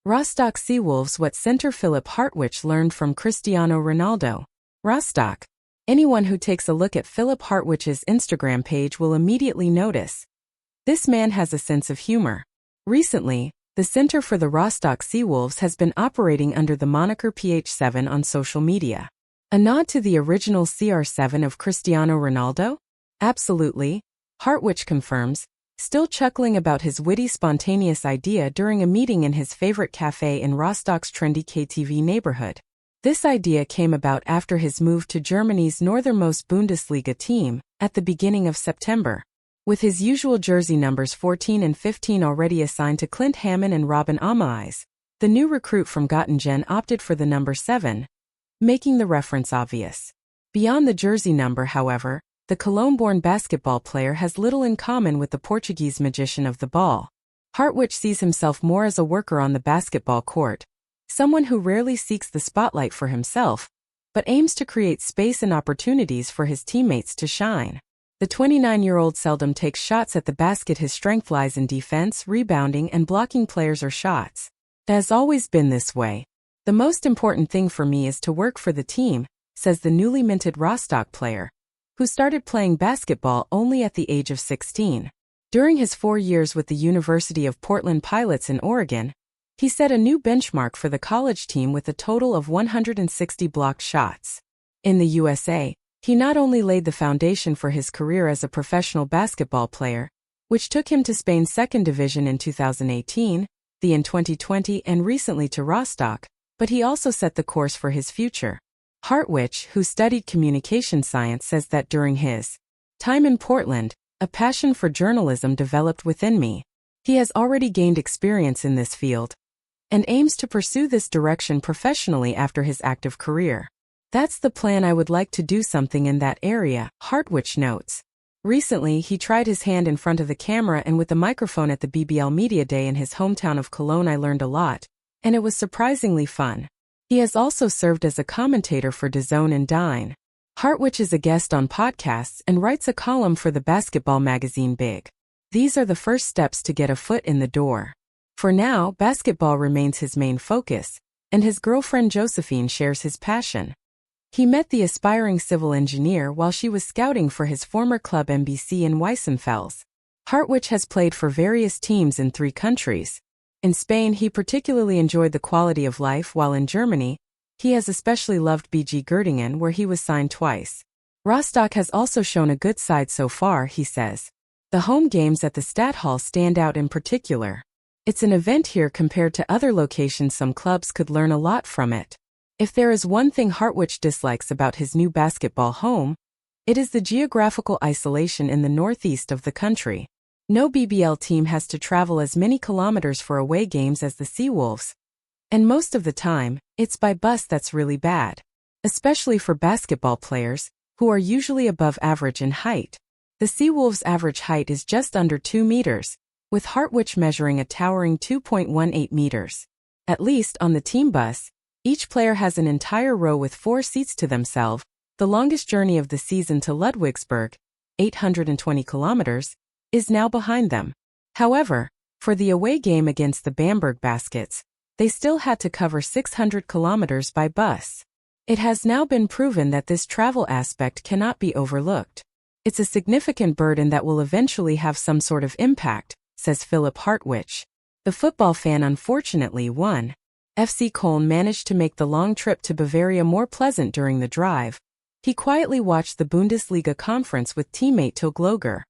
Rostock Seawolves. What center Philipp Hartwich learned from Cristiano Ronaldo. Rostock. Anyone who takes a look at Philipp Hartwich's Instagram page will immediately notice. This man has a sense of humor. Recently, the center for the Rostock Seawolves has been operating under the moniker PH7 on social media. A nod to the original CR7 of Cristiano Ronaldo? Absolutely, Hartwich confirms, still chuckling about his witty spontaneous idea during a meeting in his favorite cafe in Rostock's trendy KTV neighborhood. This idea came about after his move to Germany's northernmost Bundesliga team at the beginning of September. With his usual jersey numbers 14 and 15 already assigned to Clint Hammond and Robin Amaeis, the new recruit from Göttingen opted for the number 7, making the reference obvious. Beyond the jersey number, however, the Cologne-born basketball player has little in common with the Portuguese magician of the ball. Hartwich sees himself more as a worker on the basketball court, someone who rarely seeks the spotlight for himself, but aims to create space and opportunities for his teammates to shine. The 29-year-old seldom takes shots at the basket. His strength lies in defense, rebounding, and blocking players or shots. It has always been this way. The most important thing for me is to work for the team, says the newly minted Rostock player, who started playing basketball only at the age of 16. During his 4 years with the University of Portland Pilots in Oregon, he set a new benchmark for the college team with a total of 160 blocked shots. In the USA, he not only laid the foundation for his career as a professional basketball player, which took him to Spain's second division in 2018, the in 2020, and recently to Rostock, but he also set the course for his future. Hartwich, who studied communication science, says that during his time in Portland, a passion for journalism developed within me. He has already gained experience in this field and aims to pursue this direction professionally after his active career. That's the plan. I would like to do something in that area, Hartwich notes. Recently, he tried his hand in front of the camera and with the microphone at the BBL Media Day in his hometown of Cologne. I learned a lot, and it was surprisingly fun. He has also served as a commentator for DAZN and Dine. Hartwich is a guest on podcasts and writes a column for the basketball magazine Big. These are the first steps to get a foot in the door. For now, basketball remains his main focus, and his girlfriend Josephine shares his passion. He met the aspiring civil engineer while she was scouting for his former club MBC in Weissenfels. Hartwich has played for various teams in 3 countries. In Spain, he particularly enjoyed the quality of life, while in Germany, he has especially loved BG Göttingen, where he was signed twice. Rostock has also shown a good side so far, he says. The home games at the Stadthalle stand out in particular. It's an event here compared to other locations. Some clubs could learn a lot from it. If there is one thing Hartwich dislikes about his new basketball home, it is the geographical isolation in the northeast of the country. No BBL team has to travel as many kilometers for away games as the Seawolves. And most of the time, it's by bus. That's really bad. Especially for basketball players, who are usually above average in height. The Seawolves' average height is just under 2 meters, with Hartwich measuring a towering 2.18 meters. At least on the team bus, each player has an entire row with 4 seats to themselves. The longest journey of the season to Ludwigsburg, 820 kilometers, is now behind them. However, for the away game against the Bamberg Baskets, they still had to cover 600 kilometers by bus. It has now been proven that this travel aspect cannot be overlooked. It's a significant burden that will eventually have some sort of impact, says Philipp Hartwich. The football fan unfortunately won. FC Köln managed to make the long trip to Bavaria more pleasant during the drive. He quietly watched the Bundesliga conference with teammate Till Gloger.